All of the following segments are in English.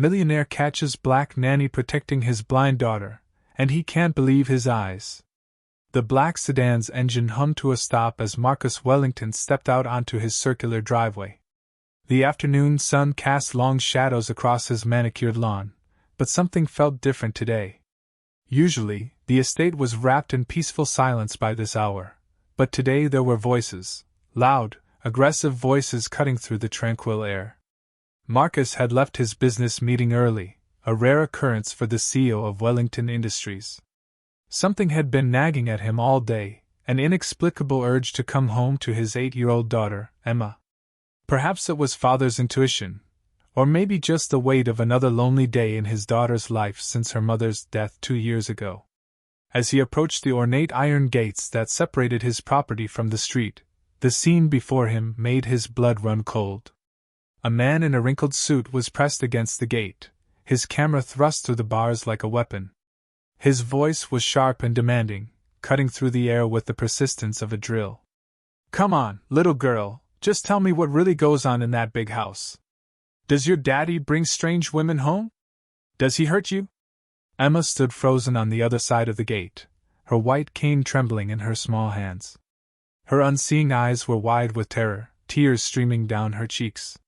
Millionaire catches black nanny protecting his blind daughter, and he can't believe his eyes. The black sedan's engine hummed to a stop as Marcus Wellington stepped out onto his circular driveway. The afternoon sun cast long shadows across his manicured lawn, but something felt different today. Usually, the estate was wrapped in peaceful silence by this hour, but today there were voices, loud, aggressive voices cutting through the tranquil air. Marcus had left his business meeting early, a rare occurrence for the CEO of Wellington Industries. Something had been nagging at him all day, an inexplicable urge to come home to his 8-year-old daughter, Emma. Perhaps it was father's intuition, or maybe just the weight of another lonely day in his daughter's life since her mother's death 2 years ago. As he approached the ornate iron gates that separated his property from the street, the scene before him made his blood run cold. A man in a wrinkled suit was pressed against the gate, his camera thrust through the bars like a weapon. His voice was sharp and demanding, cutting through the air with the persistence of a drill. "Come on, little girl, just tell me what really goes on in that big house. Does your daddy bring strange women home? Does he hurt you?" Emma stood frozen on the other side of the gate, her white cane trembling in her small hands. Her unseeing eyes were wide with terror, tears streaming down her cheeks.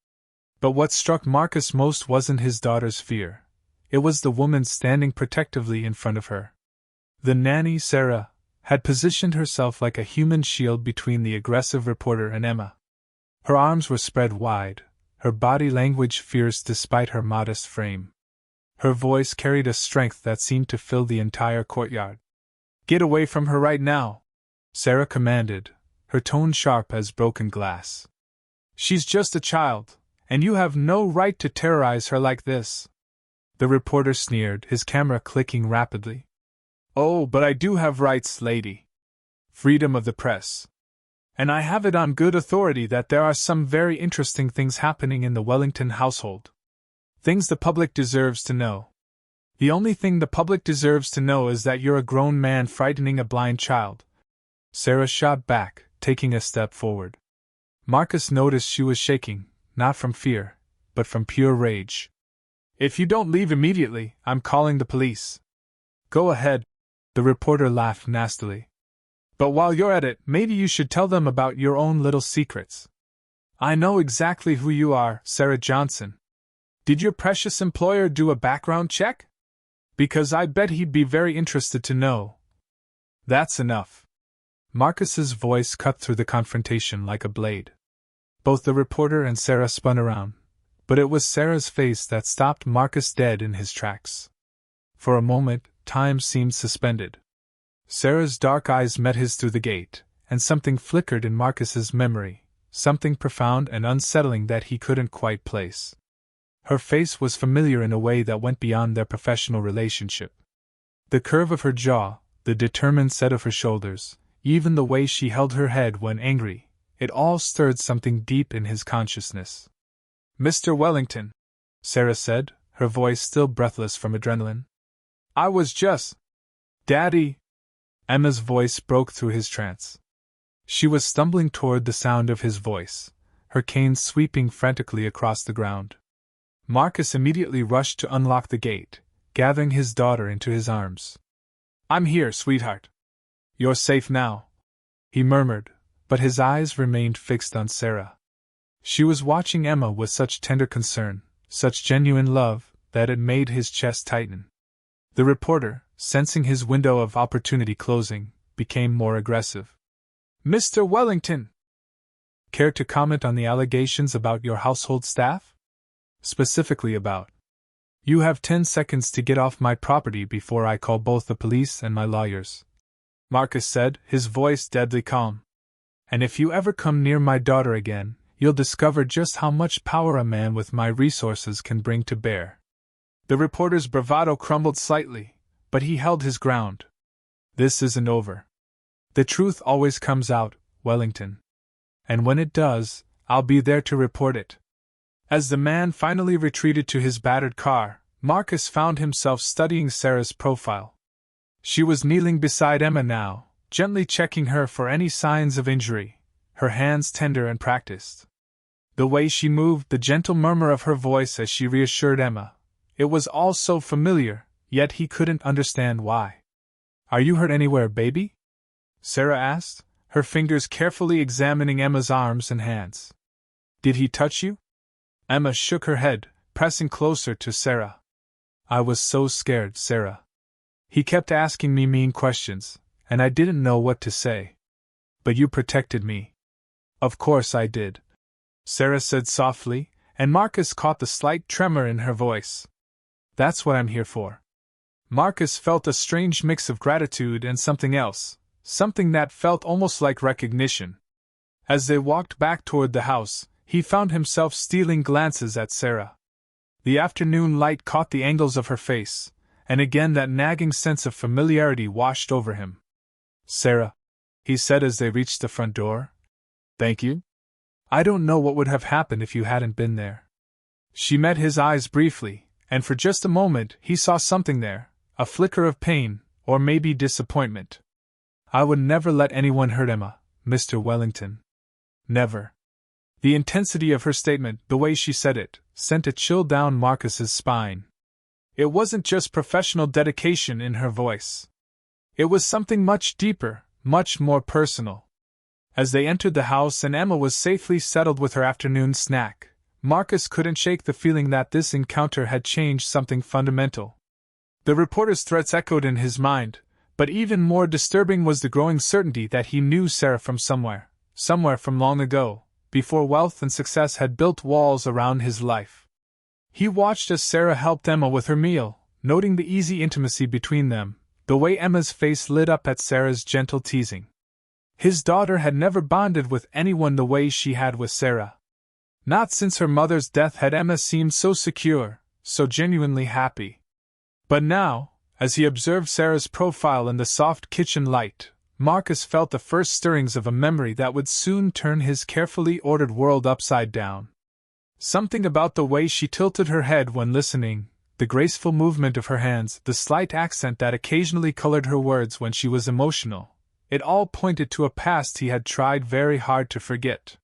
But what struck Marcus most wasn't his daughter's fear. It was the woman standing protectively in front of her. The nanny, Sarah, had positioned herself like a human shield between the aggressive reporter and Emma. Her arms were spread wide, her body language fierce despite her modest frame. Her voice carried a strength that seemed to fill the entire courtyard. "Get away from her right now," Sarah commanded, her tone sharp as broken glass. "She's just a child, and you have no right to terrorize her like this." The reporter sneered, his camera clicking rapidly. "Oh, but I do have rights, lady. Freedom of the press. And I have it on good authority that there are some very interesting things happening in the Wellington household. Things the public deserves to know. The only thing the public deserves to know is that you're a grown man frightening a blind child." Sarah shot back, taking a step forward. Marcus noticed she was shaking, not from fear, but from pure rage. "If you don't leave immediately, I'm calling the police." "Go ahead," the reporter laughed nastily. "But while you're at it, maybe you should tell them about your own little secrets. I know exactly who you are, Sarah Johnson. Did your precious employer do a background check? Because I bet he'd be very interested to know." "That's enough." Marcus's voice cut through the confrontation like a blade. Both the reporter and Sarah spun around, but it was Sarah's face that stopped Marcus dead in his tracks. For a moment, time seemed suspended. Sarah's dark eyes met his through the gate, and something flickered in Marcus's memory, something profound and unsettling that he couldn't quite place. Her face was familiar in a way that went beyond their professional relationship. The curve of her jaw, the determined set of her shoulders, even the way she held her head when angry, it all stirred something deep in his consciousness. "Mr. Wellington," Sarah said, her voice still breathless from adrenaline. "I was just—" "Daddy!" Emma's voice broke through his trance. She was stumbling toward the sound of his voice, her cane sweeping frantically across the ground. Marcus immediately rushed to unlock the gate, gathering his daughter into his arms. "I'm here, sweetheart. You're safe now," he murmured, but his eyes remained fixed on Sarah. She was watching Emma with such tender concern, such genuine love, that it made his chest tighten. The reporter, sensing his window of opportunity closing, became more aggressive. "Mr. Wellington! Care to comment on the allegations about your household staff? Specifically about—" "You have 10 seconds to get off my property before I call both the police and my lawyers," Marcus said, his voice deadly calm. "And if you ever come near my daughter again, you'll discover just how much power a man with my resources can bring to bear." The reporter's bravado crumbled slightly, but he held his ground. "This isn't over. The truth always comes out, Wellington. And when it does, I'll be there to report it." As the man finally retreated to his battered car, Marcus found himself studying Sarah's profile. She was kneeling beside Emma now, gently checking her for any signs of injury, her hands tender and practiced. The way she moved, the gentle murmur of her voice as she reassured Emma, It was all so familiar, yet he couldn't understand why. "Are you hurt anywhere, baby?" Sarah asked, her fingers carefully examining Emma's arms and hands. "Did he touch you?" Emma shook her head, pressing closer to Sarah. "I was so scared, Sarah. He kept asking me mean questions, and I didn't know what to say. But you protected me." "Of course I did," Sarah said softly, and Marcus caught the slight tremor in her voice. "That's what I'm here for." Marcus felt a strange mix of gratitude and something else, something that felt almost like recognition. As they walked back toward the house, he found himself stealing glances at Sarah. The afternoon light caught the angles of her face, and again that nagging sense of familiarity washed over him. "Sarah," he said as they reached the front door. "Thank you. I don't know what would have happened if you hadn't been there." She met his eyes briefly, and for just a moment he saw something there, a flicker of pain, or maybe disappointment. "I would never let anyone hurt Emma, Mr. Wellington. Never." The intensity of her statement, the way she said it, sent a chill down Marcus's spine. It wasn't just professional dedication in her voice. It was something much deeper, much more personal. As they entered the house and Emma was safely settled with her afternoon snack, Marcus couldn't shake the feeling that this encounter had changed something fundamental. The reporter's threats echoed in his mind, but even more disturbing was the growing certainty that he knew Sarah from somewhere from long ago, before wealth and success had built walls around his life. He watched as Sarah helped Emma with her meal, noting the easy intimacy between them, the way Emma's face lit up at Sarah's gentle teasing. His daughter had never bonded with anyone the way she had with Sarah. Not since her mother's death had Emma seemed so secure, so genuinely happy. But now, as he observed Sarah's profile in the soft kitchen light, Marcus felt the first stirrings of a memory that would soon turn his carefully ordered world upside down. Something about the way she tilted her head when listening, the graceful movement of her hands, the slight accent that occasionally colored her words when she was emotional, it all pointed to a past he had tried very hard to forget.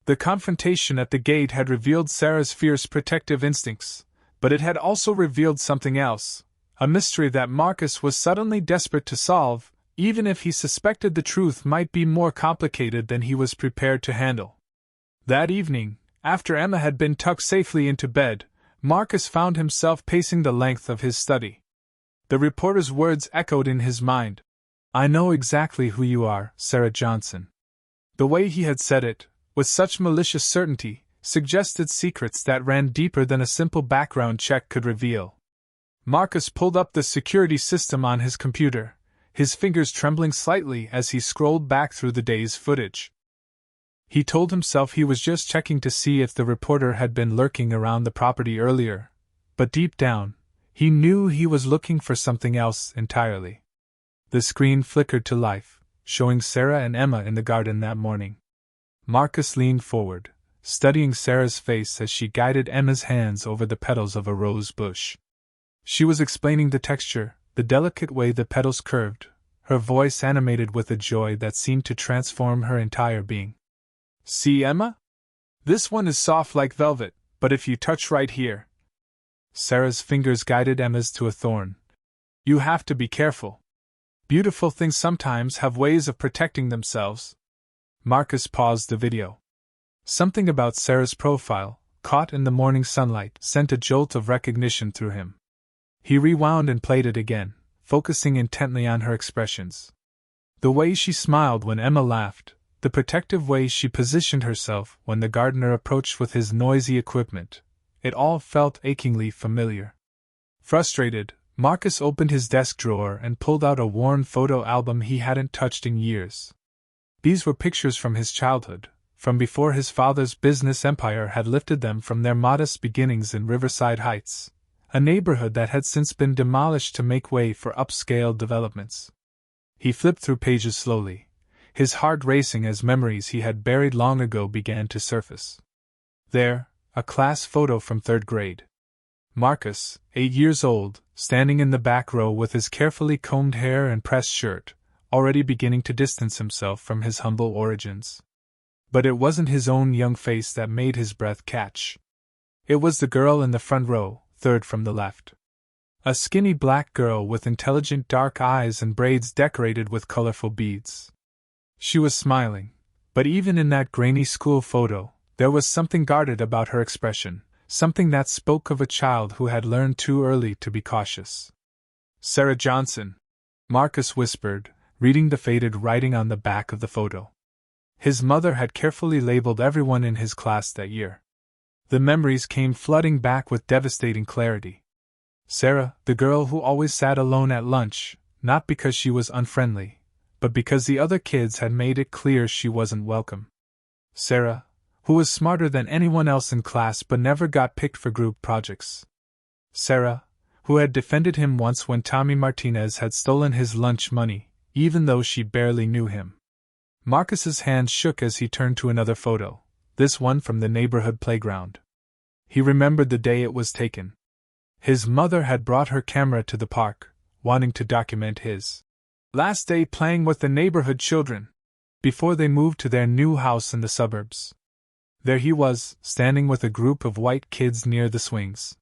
The confrontation at the gate had revealed Sarah's fierce protective instincts, but it had also revealed something else, a mystery that Marcus was suddenly desperate to solve, even if he suspected the truth might be more complicated than he was prepared to handle. That evening, after Emma had been tucked safely into bed, Marcus found himself pacing the length of his study. The reporter's words echoed in his mind. "I know exactly who you are, Sarah Johnson." The way he had said it, with such malicious certainty, suggested secrets that ran deeper than a simple background check could reveal. Marcus pulled up the security system on his computer, his fingers trembling slightly as he scrolled back through the day's footage. He told himself he was just checking to see if the reporter had been lurking around the property earlier, but deep down, he knew he was looking for something else entirely. The screen flickered to life, showing Sarah and Emma in the garden that morning. Marcus leaned forward, studying Sarah's face as she guided Emma's hands over the petals of a rose bush. She was explaining the texture, the delicate way the petals curved, her voice animated with a joy that seemed to transform her entire being. "See, Emma? This one is soft like velvet, but if you touch right here..." Sarah's fingers guided Emma's to a thorn. "You have to be careful. Beautiful things sometimes have ways of protecting themselves." Marcus paused the video. Something about Sarah's profile, caught in the morning sunlight, sent a jolt of recognition through him. He rewound and played it again, focusing intently on her expressions. The way she smiled when Emma laughed, the protective way she positioned herself when the gardener approached with his noisy equipment, it all felt achingly familiar. Frustrated, Marcus opened his desk drawer and pulled out a worn photo album he hadn't touched in years. These were pictures from his childhood, from before his father's business empire had lifted them from their modest beginnings in Riverside Heights, a neighborhood that had since been demolished to make way for upscale developments. He flipped through pages slowly, his heart racing as memories he had buried long ago began to surface. There, a class photo from 3rd grade. Marcus, 8 years old, standing in the back row with his carefully combed hair and pressed shirt, already beginning to distance himself from his humble origins. But it wasn't his own young face that made his breath catch. It was the girl in the front row, third from the left. A skinny black girl with intelligent dark eyes and braids decorated with colorful beads. She was smiling, but even in that grainy school photo, there was something guarded about her expression, something that spoke of a child who had learned too early to be cautious. "Sarah Johnson," Marcus whispered, reading the faded writing on the back of the photo. His mother had carefully labeled everyone in his class that year. The memories came flooding back with devastating clarity. Sarah, the girl who always sat alone at lunch, not because she was unfriendly, but because the other kids had made it clear she wasn't welcome. Sarah, who was smarter than anyone else in class but never got picked for group projects. Sarah, who had defended him once when Tommy Martinez had stolen his lunch money, even though she barely knew him. Marcus's hand shook as he turned to another photo, this one from the neighborhood playground. He remembered the day it was taken. His mother had brought her camera to the park, wanting to document his last day playing with the neighborhood children, before they moved to their new house in the suburbs. There he was, standing with a group of white kids near the swings.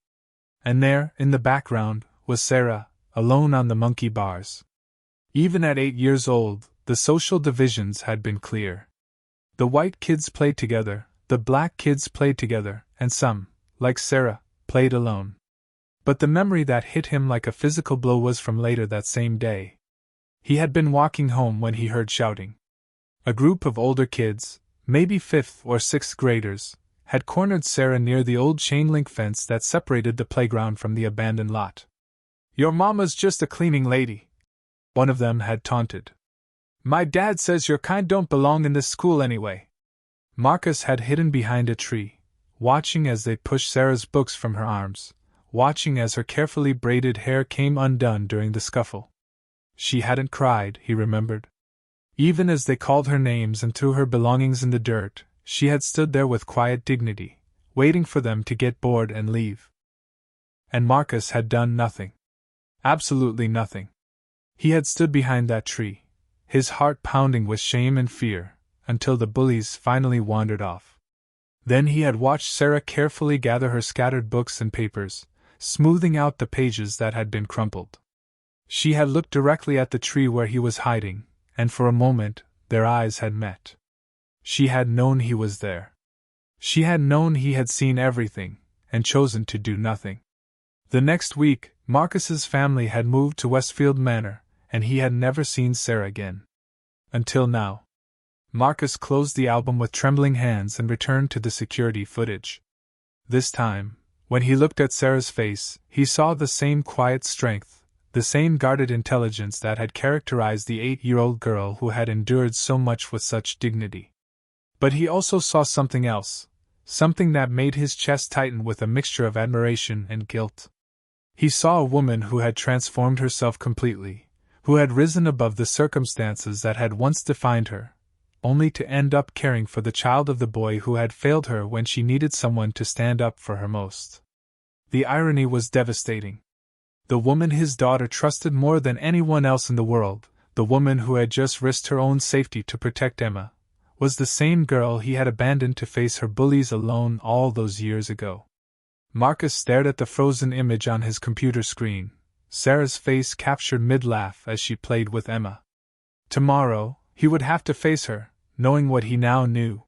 And there, in the background, was Sarah, alone on the monkey bars. Even at 8 years old, the social divisions had been clear. The white kids played together, the black kids played together, and some, like Sarah, played alone. But the memory that hit him like a physical blow was from later that same day. He had been walking home when he heard shouting. A group of older kids, maybe 5th or 6th graders, had cornered Sarah near the old chain-link fence that separated the playground from the abandoned lot. "Your mama's just a cleaning lady," one of them had taunted. "My dad says your kind don't belong in this school anyway." Marcus had hidden behind a tree, watching as they pushed Sarah's books from her arms, watching as her carefully braided hair came undone during the scuffle. She hadn't cried, he remembered. Even as they called her names and threw her belongings in the dirt, she had stood there with quiet dignity, waiting for them to get bored and leave. And Marcus had done nothing. Absolutely nothing. He had stood behind that tree, his heart pounding with shame and fear, until the bullies finally wandered off. Then he had watched Sarah carefully gather her scattered books and papers, smoothing out the pages that had been crumpled. She had looked directly at the tree where he was hiding, and for a moment, their eyes had met. She had known he was there. She had known he had seen everything, and chosen to do nothing. The next week, Marcus's family had moved to Westfield Manor, and he had never seen Sarah again. Until now. Marcus closed the album with trembling hands and returned to the security footage. This time, when he looked at Sarah's face, he saw the same quiet strength, the same guarded intelligence that had characterized the 8-year-old girl who had endured so much with such dignity. But he also saw something else, something that made his chest tighten with a mixture of admiration and guilt. He saw a woman who had transformed herself completely, who had risen above the circumstances that had once defined her, only to end up caring for the child of the boy who had failed her when she needed someone to stand up for her most. The irony was devastating. The woman his daughter trusted more than anyone else in the world, the woman who had just risked her own safety to protect Emma, was the same girl he had abandoned to face her bullies alone all those years ago. Marcus stared at the frozen image on his computer screen, Sarah's face captured mid-laugh as she played with Emma. Tomorrow, he would have to face her, knowing what he now knew.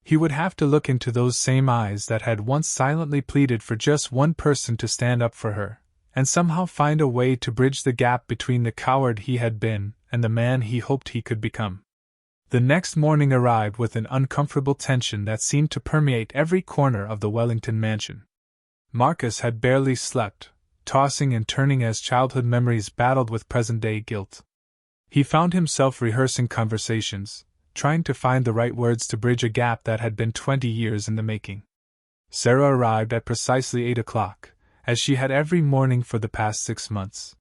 He would have to look into those same eyes that had once silently pleaded for just one person to stand up for her, and somehow find a way to bridge the gap between the coward he had been and the man he hoped he could become. The next morning arrived with an uncomfortable tension that seemed to permeate every corner of the Wellington mansion. Marcus had barely slept, tossing and turning as childhood memories battled with present-day guilt. He found himself rehearsing conversations, trying to find the right words to bridge a gap that had been 20 years in the making. Sarah arrived at precisely 8 o'clock, as she had every morning for the past 6 months.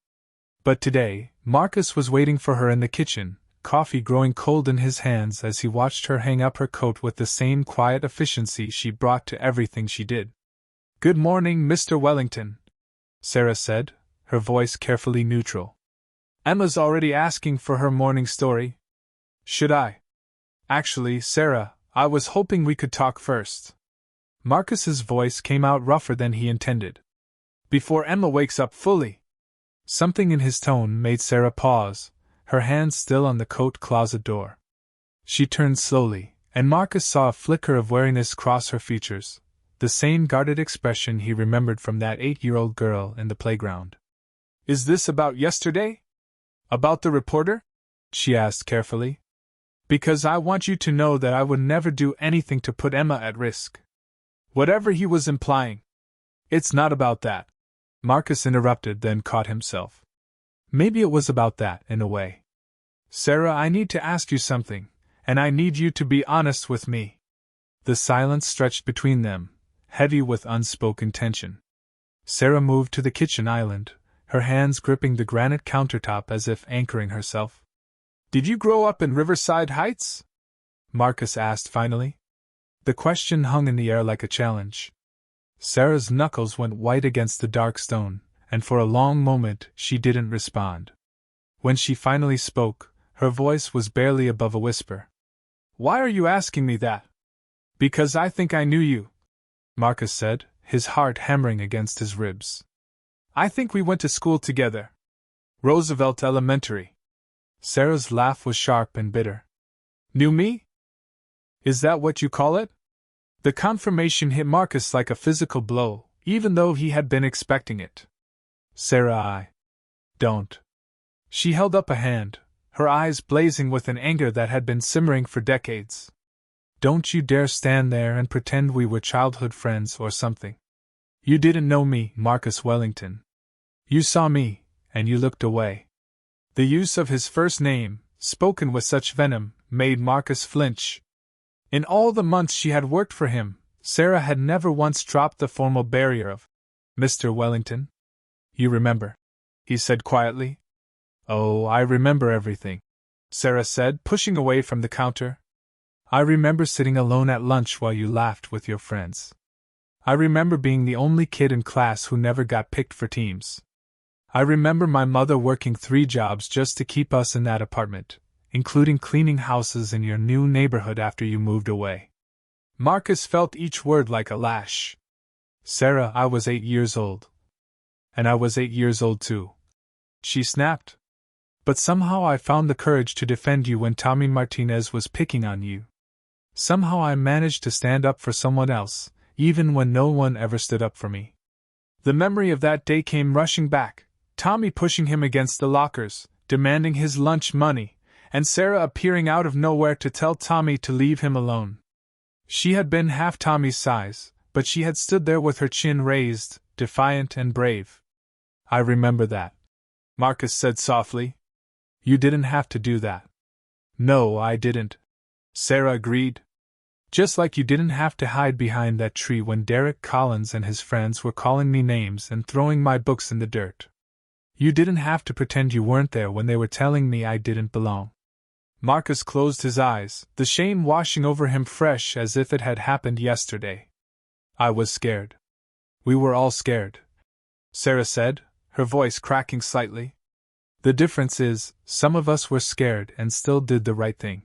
But today, Marcus was waiting for her in the kitchen, coffee growing cold in his hands as he watched her hang up her coat with the same quiet efficiency she brought to everything she did. "Good morning, Mr. Wellington," Sarah said, her voice carefully neutral. "Emma's already asking for her morning story. Should I?" "Actually, Sarah, I was hoping we could talk first." Marcus's voice came out rougher than he intended. Before Emma wakes up fully. Something in his tone made Sarah pause, her hand still on the coat closet door. She turned slowly, and Marcus saw a flicker of wariness cross her features, the same guarded expression he remembered from that 8-year-old girl in the playground. Is this about yesterday? About the reporter? She asked carefully. Because I want you to know that I would never do anything to put Emma at risk. Whatever he was implying. It's not about that. Marcus interrupted, then caught himself. Maybe it was about that, in a way. Sarah, I need to ask you something, and I need you to be honest with me. The silence stretched between them, heavy with unspoken tension. Sarah moved to the kitchen island, her hands gripping the granite countertop as if anchoring herself. Did you grow up in Riverside Heights? Marcus asked finally. The question hung in the air like a challenge. Sarah's knuckles went white against the dark stone, and for a long moment she didn't respond. When she finally spoke, her voice was barely above a whisper. Why are you asking me that? Because I think I knew you, Marcus said, his heart hammering against his ribs. I think we went to school together. Roosevelt Elementary. Sarah's laugh was sharp and bitter. Knew me? Is that what you call it? The confirmation hit Marcus like a physical blow, even though he had been expecting it. Sarah, I don't. She held up a hand, her eyes blazing with an anger that had been simmering for decades. Don't you dare stand there and pretend we were childhood friends or something. You didn't know me, Marcus Wellington. You saw me, and you looked away. The use of his first name, spoken with such venom, made Marcus flinch. In all the months she had worked for him, Sarah had never once dropped the formal barrier of Mr. Wellington. You remember, he said quietly. Oh, I remember everything, Sarah said, pushing away from the counter. I remember sitting alone at lunch while you laughed with your friends. I remember being the only kid in class who never got picked for teams. I remember my mother working 3 jobs just to keep us in that apartment, including cleaning houses in your new neighborhood after you moved away. Marcus felt each word like a lash. Sarah, I was 8 years old. And I was 8 years old too. She snapped. But somehow I found the courage to defend you when Tommy Martinez was picking on you. Somehow I managed to stand up for someone else, even when no one ever stood up for me. The memory of that day came rushing back, Tommy pushing him against the lockers, demanding his lunch money, and Sarah appearing out of nowhere to tell Tommy to leave him alone. She had been half Tommy's size, but she had stood there with her chin raised, defiant and brave. I remember that, Marcus said softly. You didn't have to do that. No, I didn't, Sarah agreed. Just like you didn't have to hide behind that tree when Derek Collins and his friends were calling me names and throwing my books in the dirt. You didn't have to pretend you weren't there when they were telling me I didn't belong. Marcus closed his eyes, the shame washing over him fresh as if it had happened yesterday. I was scared. We were all scared, Sarah said, her voice cracking slightly. The difference is, some of us were scared and still did the right thing.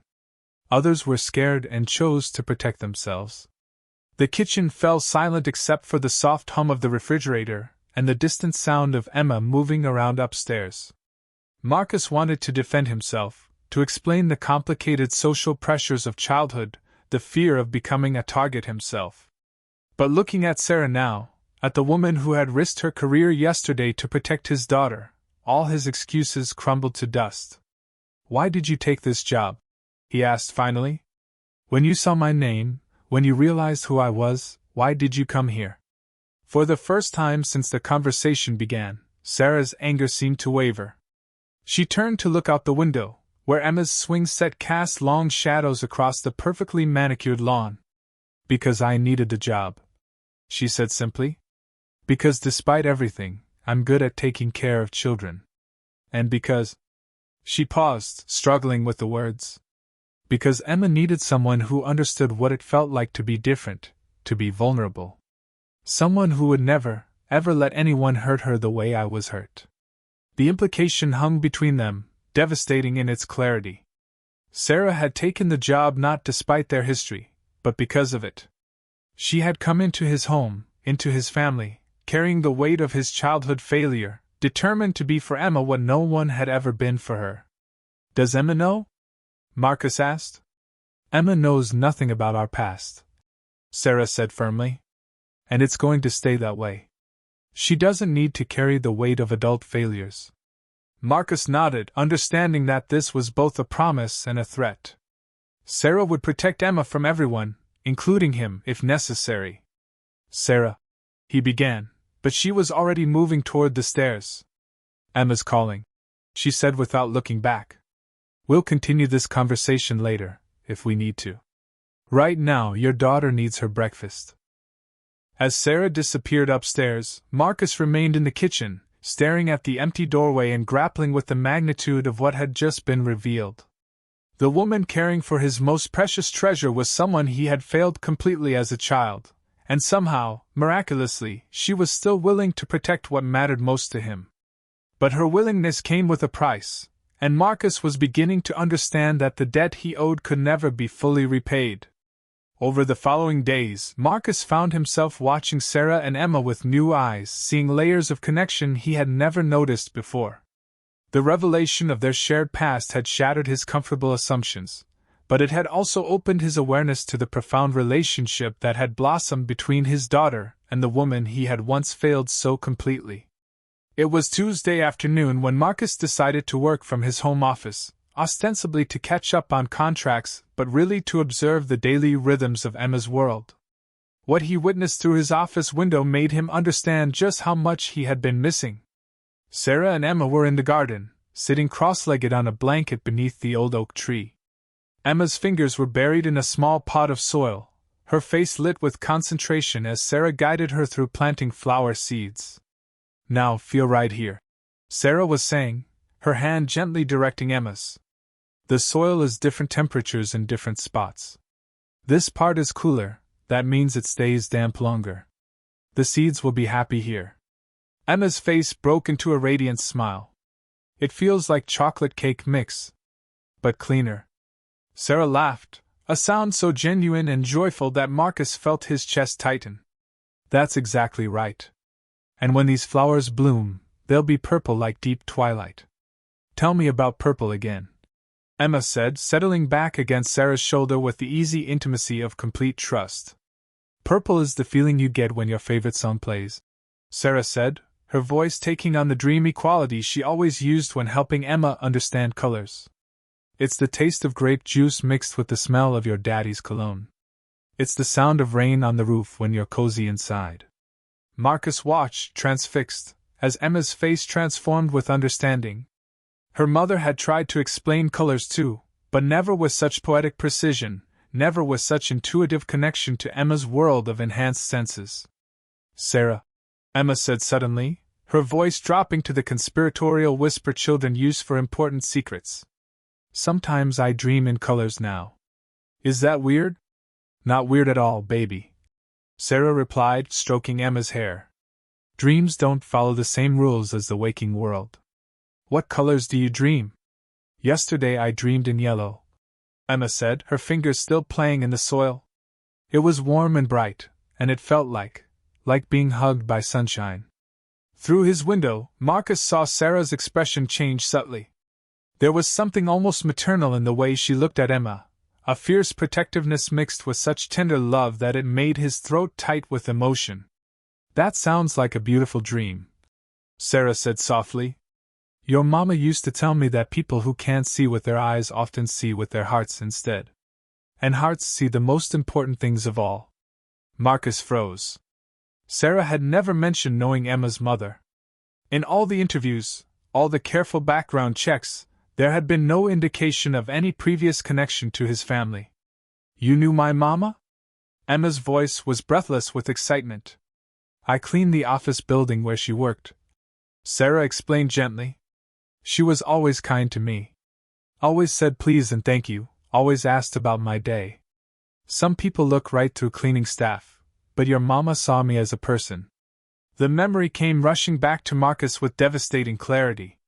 Others were scared and chose to protect themselves. The kitchen fell silent except for the soft hum of the refrigerator and the distant sound of Emma moving around upstairs. Marcus wanted to defend himself, to explain the complicated social pressures of childhood, the fear of becoming a target himself. But looking at Sarah now, at the woman who had risked her career yesterday to protect his daughter, all his excuses crumbled to dust. Why did you take this job? He asked finally. When you saw my name, when you realized who I was, why did you come here? For the first time since the conversation began, Sarah's anger seemed to waver. She turned to look out the window, where Emma's swing set cast long shadows across the perfectly manicured lawn. Because I needed the job, she said simply. Because despite everything, I'm good at taking care of children. And because... She paused, struggling with the words. Because Emma needed someone who understood what it felt like to be different, to be vulnerable. Someone who would never, ever let anyone hurt her the way I was hurt. The implication hung between them, devastating in its clarity. Sarah had taken the job not despite their history, but because of it. She had come into his home, into his family, carrying the weight of his childhood failure, determined to be for Emma what no one had ever been for her. "Does Emma know?" Marcus asked. "Emma knows nothing about our past," Sarah said firmly. "And it's going to stay that way. She doesn't need to carry the weight of adult failures." Marcus nodded, understanding that this was both a promise and a threat. Sarah would protect Emma from everyone, including him, if necessary. "Sarah," he began, but she was already moving toward the stairs. "Emma's calling," she said without looking back. "We'll continue this conversation later, if we need to. Right now, your daughter needs her breakfast." As Sarah disappeared upstairs, Marcus remained in the kitchen, staring at the empty doorway and grappling with the magnitude of what had just been revealed. The woman caring for his most precious treasure was someone he had failed completely as a child, and somehow, miraculously, she was still willing to protect what mattered most to him. But her willingness came with a price, and Marcus was beginning to understand that the debt he owed could never be fully repaid. Over the following days, Marcus found himself watching Sarah and Emma with new eyes, seeing layers of connection he had never noticed before. The revelation of their shared past had shattered his comfortable assumptions, but it had also opened his awareness to the profound relationship that had blossomed between his daughter and the woman he had once failed so completely. It was Tuesday afternoon when Marcus decided to work from his home office, ostensibly to catch up on contracts, but really to observe the daily rhythms of Emma's world. What he witnessed through his office window made him understand just how much he had been missing. Sarah and Emma were in the garden, sitting cross-legged on a blanket beneath the old oak tree. Emma's fingers were buried in a small pot of soil, her face lit with concentration as Sarah guided her through planting flower seeds. "Now feel right here," Sarah was saying, her hand gently directing Emma's. "The soil is different temperatures in different spots. This part is cooler, that means it stays damp longer. The seeds will be happy here." Emma's face broke into a radiant smile. "It feels like chocolate cake mix. But cleaner." Sarah laughed, a sound so genuine and joyful that Marcus felt his chest tighten. "That's exactly right. And when these flowers bloom, they'll be purple like deep twilight." "Tell me about purple again," Emma said, settling back against Sarah's shoulder with the easy intimacy of complete trust. "Purple is the feeling you get when your favorite song plays," Sarah said, her voice taking on the dreamy quality she always used when helping Emma understand colors. "It's the taste of grape juice mixed with the smell of your daddy's cologne. It's the sound of rain on the roof when you're cozy inside." Marcus watched, transfixed, as Emma's face transformed with understanding. Her mother had tried to explain colors too, but never with such poetic precision, never with such intuitive connection to Emma's world of enhanced senses. "Sarah," Emma said suddenly, her voice dropping to the conspiratorial whisper children use for important secrets. "Sometimes I dream in colors now. Is that weird?" "Not weird at all, baby," Sarah replied, stroking Emma's hair. "Dreams don't follow the same rules as the waking world." "What colors do you dream?" "Yesterday I dreamed in yellow," Emma said, her fingers still playing in the soil. "It was warm and bright, and it felt like being hugged by sunshine." Through his window, Marcus saw Sarah's expression change subtly. There was something almost maternal in the way she looked at Emma, a fierce protectiveness mixed with such tender love that it made his throat tight with emotion. "That sounds like a beautiful dream," Sarah said softly. "Your mama used to tell me that people who can't see with their eyes often see with their hearts instead. And hearts see the most important things of all." Marcus froze. Sarah had never mentioned knowing Emma's mother. In all the interviews, all the careful background checks, there had been no indication of any previous connection to his family. "You knew my mama?" Emma's voice was breathless with excitement. "I cleaned the office building where she worked," Sarah explained gently. "She was always kind to me. Always said please and thank you, always asked about my day. Some people look right through cleaning staff, but your mama saw me as a person." The memory came rushing back to Marcus with devastating clarity.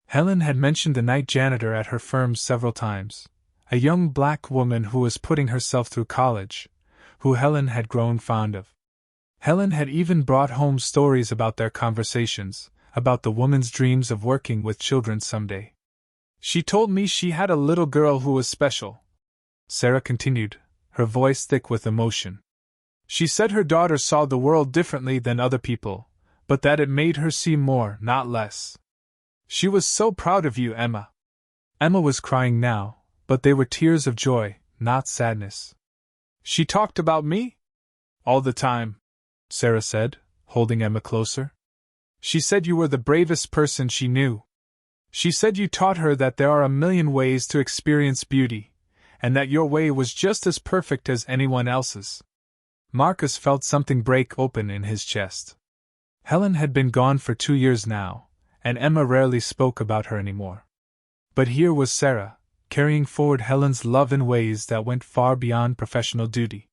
Helen had mentioned the night janitor at her firm several times, a young black woman who was putting herself through college, who Helen had grown fond of. Helen had even brought home stories about their conversations, about the woman's dreams of working with children someday. She told me she had a little girl who was special, Sarah continued, her voice thick with emotion. She said her daughter saw the world differently than other people, but that it made her see more, not less. She was so proud of you, Emma. Emma was crying now, but they were tears of joy, not sadness. She talked about me? All the time, Sarah said, holding Emma closer. She said you were the bravest person she knew. She said you taught her that there are a million ways to experience beauty, and that your way was just as perfect as anyone else's. Marcus felt something break open in his chest. Helen had been gone for 2 years now, and Emma rarely spoke about her anymore. But here was Sarah, carrying forward Helen's love in ways that went far beyond professional duty.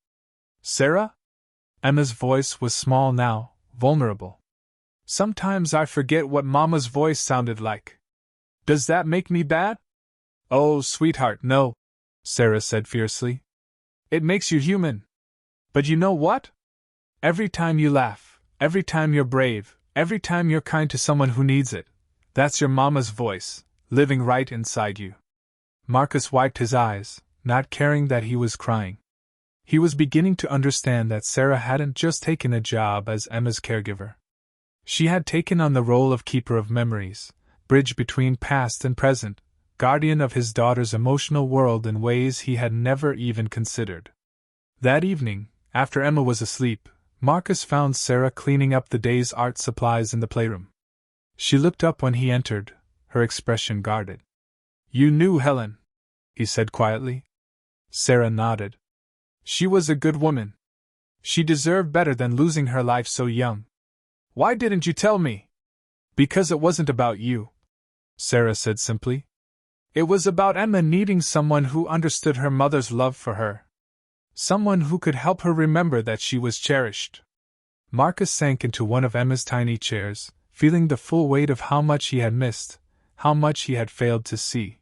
Sarah? Emma's voice was small now, vulnerable. Sometimes I forget what Mama's voice sounded like. Does that make me bad? Oh, sweetheart, no, Sarah said fiercely. It makes you human. But you know what? Every time you laugh, every time you're brave, every time you're kind to someone who needs it, that's your Mama's voice, living right inside you. Marcus wiped his eyes, not caring that he was crying. He was beginning to understand that Sarah hadn't just taken a job as Emma's caregiver. She had taken on the role of keeper of memories, bridge between past and present, guardian of his daughter's emotional world in ways he had never even considered. That evening, after Emma was asleep, Marcus found Sarah cleaning up the day's art supplies in the playroom. She looked up when he entered, her expression guarded. You knew Helen, he said quietly. Sarah nodded. She was a good woman. She deserved better than losing her life so young. Why didn't you tell me? Because it wasn't about you, Sarah said simply. It was about Emma needing someone who understood her mother's love for her. Someone who could help her remember that she was cherished. Marcus sank into one of Emma's tiny chairs, feeling the full weight of how much he had missed, how much he had failed to see.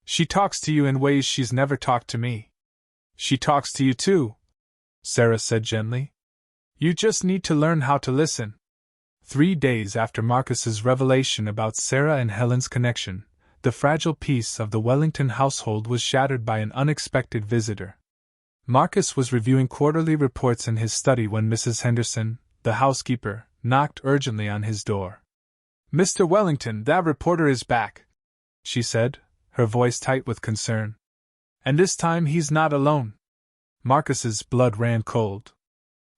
She talks to you in ways she's never talked to me. She talks to you too, Sarah said gently. You just need to learn how to listen. 3 days after Marcus's revelation about Sarah and Helen's connection, the fragile peace of the Wellington household was shattered by an unexpected visitor. Marcus was reviewing quarterly reports in his study when Mrs. Henderson, the housekeeper, knocked urgently on his door. Mr. Wellington, that reporter is back, she said, her voice tight with concern. And this time he's not alone. Marcus's blood ran cold.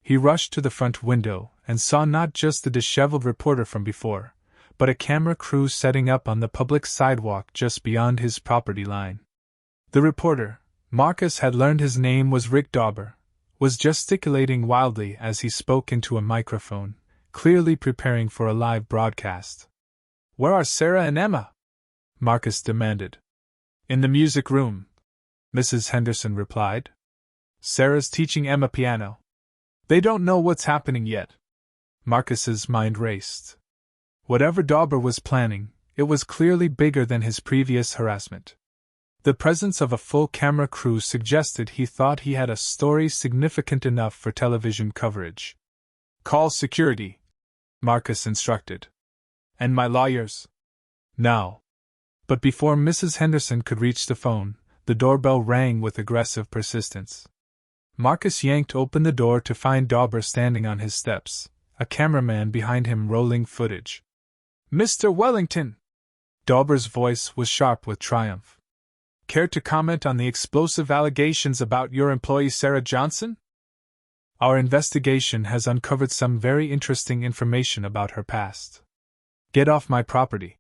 He rushed to the front window and saw not just the disheveled reporter from before, but a camera crew setting up on the public sidewalk just beyond his property line. The reporter, Marcus had learned his name was Rick Dauber, was gesticulating wildly as he spoke into a microphone, clearly preparing for a live broadcast. Where are Sarah and Emma? Marcus demanded. In the music room, Mrs. Henderson replied. Sarah's teaching Emma piano. They don't know what's happening yet. Marcus's mind raced. Whatever Dauber was planning, it was clearly bigger than his previous harassment. The presence of a full camera crew suggested he thought he had a story significant enough for television coverage. Call security, Marcus instructed. And my lawyers? Now. But before Mrs. Henderson could reach the phone, the doorbell rang with aggressive persistence. Marcus yanked open the door to find Dauber standing on his steps, a cameraman behind him rolling footage. Mr. Wellington! Dauber's voice was sharp with triumph. Care to comment on the explosive allegations about your employee Sarah Johnson? Our investigation has uncovered some very interesting information about her past. Get off my property,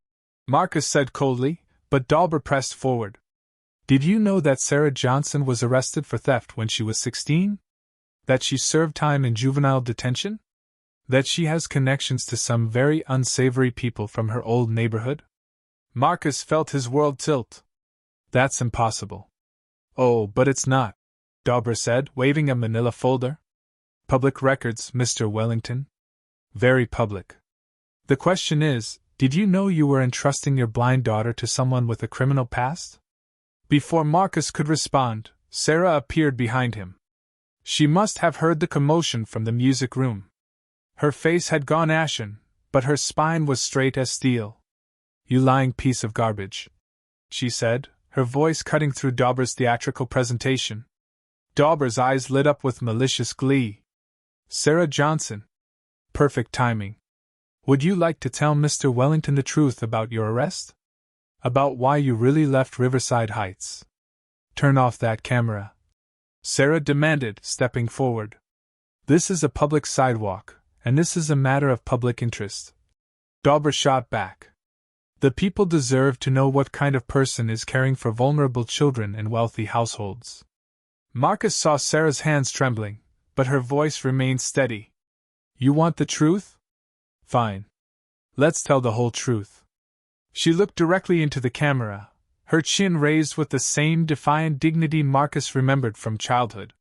Marcus said coldly, but Dauber pressed forward. Did you know that Sarah Johnson was arrested for theft when she was 16? That she served time in juvenile detention? That she has connections to some very unsavory people from her old neighborhood? Marcus felt his world tilt. That's impossible. Oh, but it's not, Dauber said, waving a manila folder. Public records, Mr. Wellington. Very public. The question is, did you know you were entrusting your blind daughter to someone with a criminal past? Before Marcus could respond, Sarah appeared behind him. She must have heard the commotion from the music room. Her face had gone ashen, but her spine was straight as steel. "You lying piece of garbage," she said, her voice cutting through Dauber's theatrical presentation. Dauber's eyes lit up with malicious glee. "Sarah Johnson. Perfect timing. Would you like to tell Mr. Wellington the truth about your arrest? About why you really left Riverside Heights? Turn off that camera," Sarah demanded, stepping forward. "This is a public sidewalk, and this is a matter of public interest." Dauber shot back. "The people deserve to know what kind of person is caring for vulnerable children in wealthy households." Marcus saw Sarah's hands trembling, but her voice remained steady. "You want the truth? Fine. Let's tell the whole truth." She looked directly into the camera, her chin raised with the same defiant dignity Marcus remembered from childhood.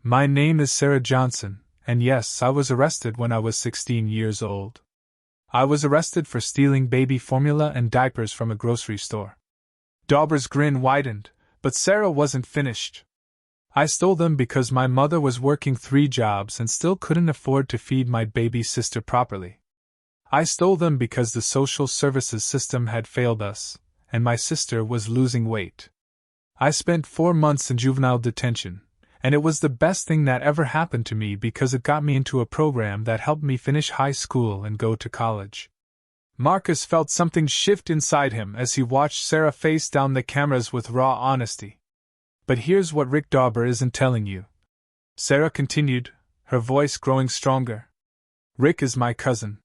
"My name is Sarah Johnson, and yes, I was arrested when I was 16 years old. I was arrested for stealing baby formula and diapers from a grocery store." Dauber's grin widened, but Sarah wasn't finished. "I stole them because my mother was working 3 jobs and still couldn't afford to feed my baby sister properly. I stole them because the social services system had failed us, and my sister was losing weight. I spent 4 months in juvenile detention, and it was the best thing that ever happened to me because it got me into a program that helped me finish high school and go to college." Marcus felt something shift inside him as he watched Sarah face down the cameras with raw honesty. "But here's what Rick Dauber isn't telling you," Sarah continued, her voice growing stronger. "Rick is my cousin.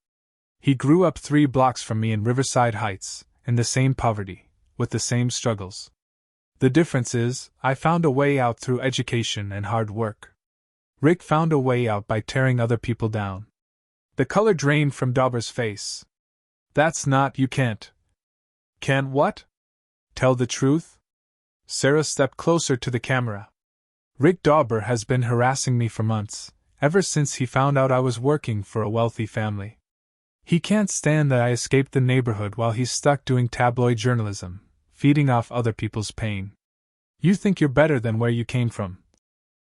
He grew up 3 blocks from me in Riverside Heights, in the same poverty, with the same struggles. The difference is, I found a way out through education and hard work. Rick found a way out by tearing other people down." The color drained from Dauber's face. "That's not, you can't." "Can't what?" "Tell the truth?" Sarah stepped closer to the camera. "Rick Dauber has been harassing me for months, ever since he found out I was working for a wealthy family. He can't stand that I escaped the neighborhood while he's stuck doing tabloid journalism, feeding off other people's pain. You think you're better than where you came from."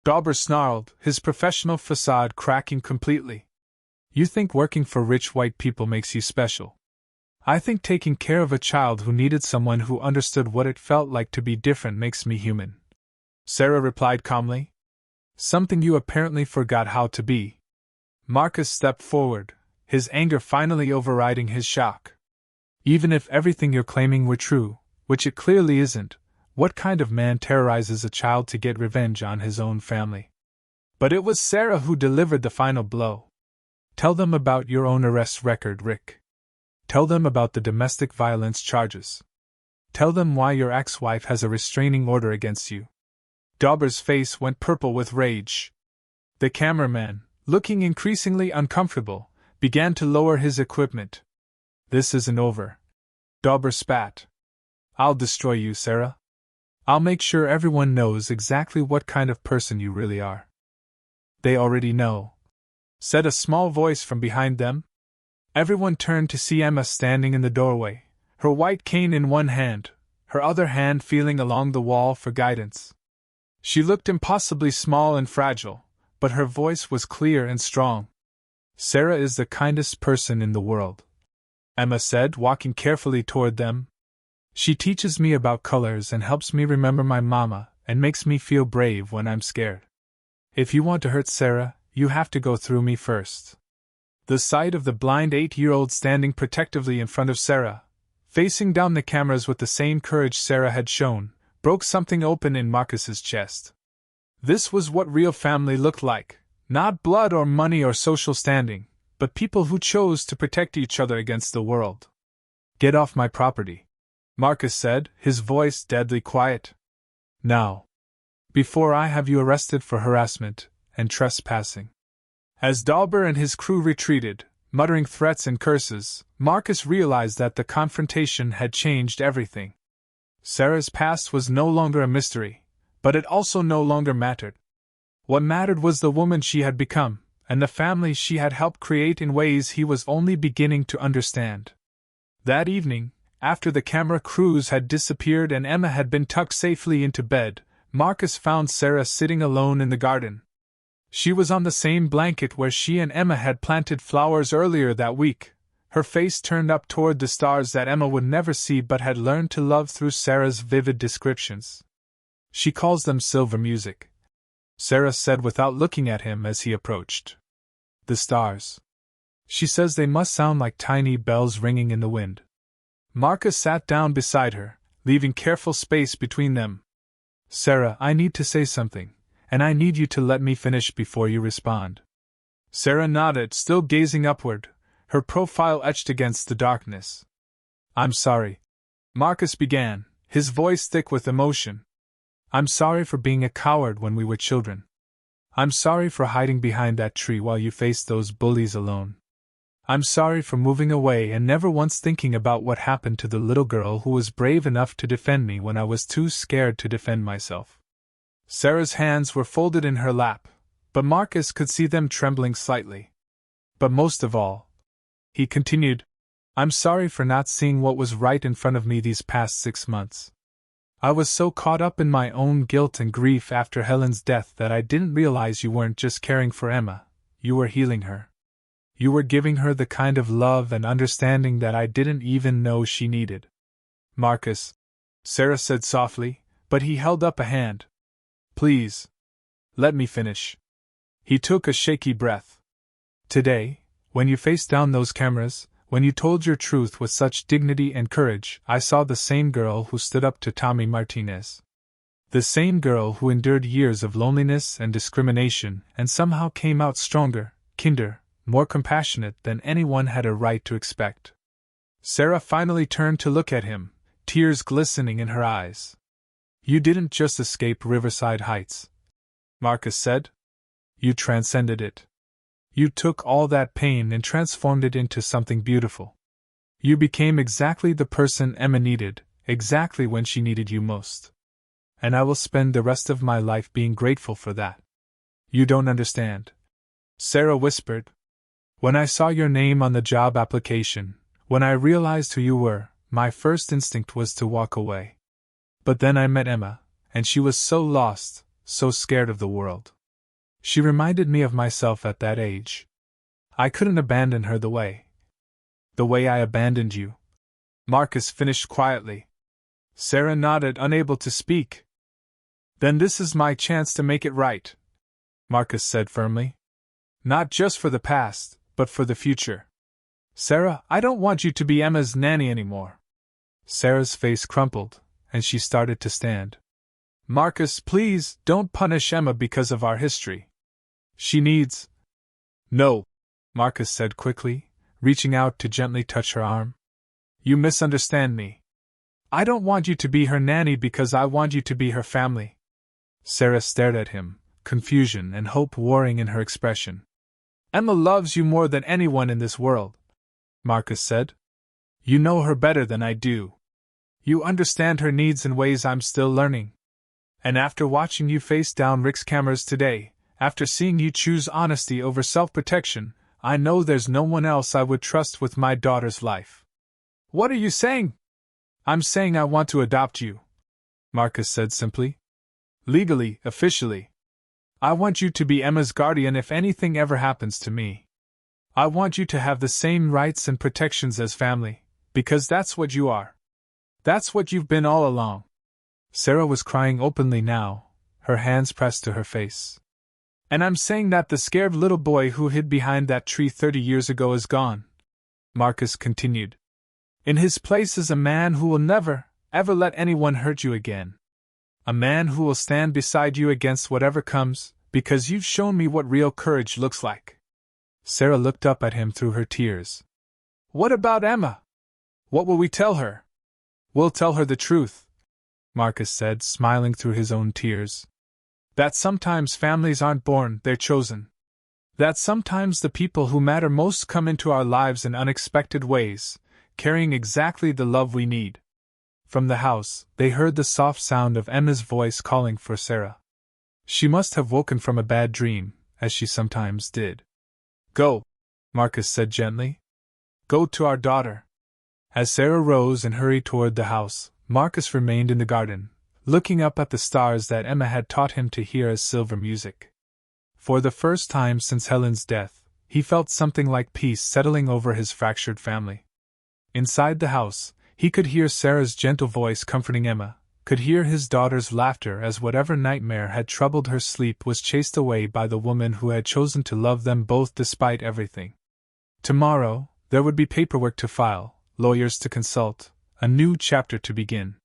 Dauber snarled, his professional facade cracking completely. "You think working for rich white people makes you special. I think taking care of a child who needed someone who understood what it felt like to be different makes me human," Sarah replied calmly. "Something you apparently forgot how to be." Marcus stepped forward, his anger finally overriding his shock. "Even if everything you're claiming were true, which it clearly isn't, what kind of man terrorizes a child to get revenge on his own family?" But it was Sarah who delivered the final blow. "Tell them about your own arrest record, Rick. Tell them about the domestic violence charges. Tell them why your ex-wife has a restraining order against you." Dauber's face went purple with rage. The cameraman, looking increasingly uncomfortable, began to lower his equipment. "This isn't over," Dauber spat. "I'll destroy you, Sarah. I'll make sure everyone knows exactly what kind of person you really are." "They already know," said a small voice from behind them. Everyone turned to see Emma standing in the doorway, her white cane in one hand, her other hand feeling along the wall for guidance. She looked impossibly small and fragile, but her voice was clear and strong. "Sarah is the kindest person in the world," Emma said, walking carefully toward them. "She teaches me about colors and helps me remember my mama and makes me feel brave when I'm scared. If you want to hurt Sarah, you have to go through me first." The sight of the blind 8-year-old standing protectively in front of Sarah, facing down the cameras with the same courage Sarah had shown, broke something open in Marcus's chest. This was what real family looked like, not blood or money or social standing, but people who chose to protect each other against the world. "Get off my property," Marcus said, his voice deadly quiet. "Now. Before I have you arrested for harassment and trespassing." As Dauber and his crew retreated, muttering threats and curses, Marcus realized that the confrontation had changed everything. Sarah's past was no longer a mystery, but it also no longer mattered. What mattered was the woman she had become, and the family she had helped create in ways he was only beginning to understand. That evening, after the camera crews had disappeared and Emma had been tucked safely into bed, Marcus found Sarah sitting alone in the garden. She was on the same blanket where she and Emma had planted flowers earlier that week, her face turned up toward the stars that Emma would never see but had learned to love through Sarah's vivid descriptions. She calls them silver music, Sarah said without looking at him as he approached. The stars. She says they must sound like tiny bells ringing in the wind. Marcus sat down beside her, leaving careful space between them. Sarah, I need to say something, and I need you to let me finish before you respond. Sarah nodded, still gazing upward, her profile etched against the darkness. I'm sorry. Marcus began, his voice thick with emotion. I'm sorry for being a coward when we were children. I'm sorry for hiding behind that tree while you faced those bullies alone. I'm sorry for moving away and never once thinking about what happened to the little girl who was brave enough to defend me when I was too scared to defend myself. Sarah's hands were folded in her lap, but Marcus could see them trembling slightly. But most of all, he continued, I'm sorry for not seeing what was right in front of me these past 6 months. I was so caught up in my own guilt and grief after Helen's death that I didn't realize you weren't just caring for Emma, you were healing her. You were giving her the kind of love and understanding that I didn't even know she needed. Marcus, Sarah said softly, but he held up a hand. Please. Let me finish. He took a shaky breath. Today, when you faced down those cameras, when you told your truth with such dignity and courage, I saw the same girl who stood up to Tommy Martinez. The same girl who endured years of loneliness and discrimination and somehow came out stronger, kinder, more compassionate than anyone had a right to expect. Sarah finally turned to look at him, tears glistening in her eyes. You didn't just escape Riverside Heights, Marcus said. You transcended it. You took all that pain and transformed it into something beautiful. You became exactly the person Emma needed, exactly when she needed you most. And I will spend the rest of my life being grateful for that. You don't understand, Sarah whispered. When I saw your name on the job application, when I realized who you were, my first instinct was to walk away. But then I met Emma, and she was so lost, so scared of the world. She reminded me of myself at that age. I couldn't abandon her the way I abandoned you. Marcus finished quietly. Sarah nodded, unable to speak. Then this is my chance to make it right, Marcus said firmly. Not just for the past, but for the future. Sarah, I don't want you to be Emma's nanny anymore. Sarah's face crumpled, and she started to stand. Marcus, please, don't punish Emma because of our history. She needs... No, Marcus said quickly, reaching out to gently touch her arm. You misunderstand me. I don't want you to be her nanny because I want you to be her family. Sarah stared at him, confusion and hope warring in her expression. Emma loves you more than anyone in this world, Marcus said. You know her better than I do. You understand her needs in ways I'm still learning. And after watching you face down Rick's cameras today, after seeing you choose honesty over self-protection, I know there's no one else I would trust with my daughter's life. What are you saying? I'm saying I want to adopt you, Marcus said simply. Legally, officially. I want you to be Emma's guardian if anything ever happens to me. I want you to have the same rights and protections as family, because that's what you are. That's what you've been all along. Sarah was crying openly now, her hands pressed to her face. And I'm saying that the scared little boy who hid behind that tree 30 years ago is gone, Marcus continued. In his place is a man who will never, ever let anyone hurt you again. A man who will stand beside you against whatever comes, because you've shown me what real courage looks like. Sarah looked up at him through her tears. What about Emma? What will we tell her? We'll tell her the truth, Marcus said, smiling through his own tears. That sometimes families aren't born, they're chosen. That sometimes the people who matter most come into our lives in unexpected ways, carrying exactly the love we need. From the house, they heard the soft sound of Emma's voice calling for Sarah. She must have woken from a bad dream, as she sometimes did. Go, Marcus said gently. Go to our daughter. As Sarah rose and hurried toward the house, Marcus remained in the garden, looking up at the stars that Emma had taught him to hear as silver music. For the first time since Helen's death, he felt something like peace settling over his fractured family. Inside the house, he could hear Sarah's gentle voice comforting Emma, could hear his daughter's laughter as whatever nightmare had troubled her sleep was chased away by the woman who had chosen to love them both despite everything. Tomorrow, there would be paperwork to file, lawyers to consult, a new chapter to begin.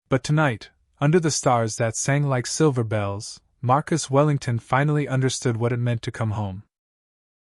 But tonight, under the stars that sang like silver bells, Marcus Wellington finally understood what it meant to come home.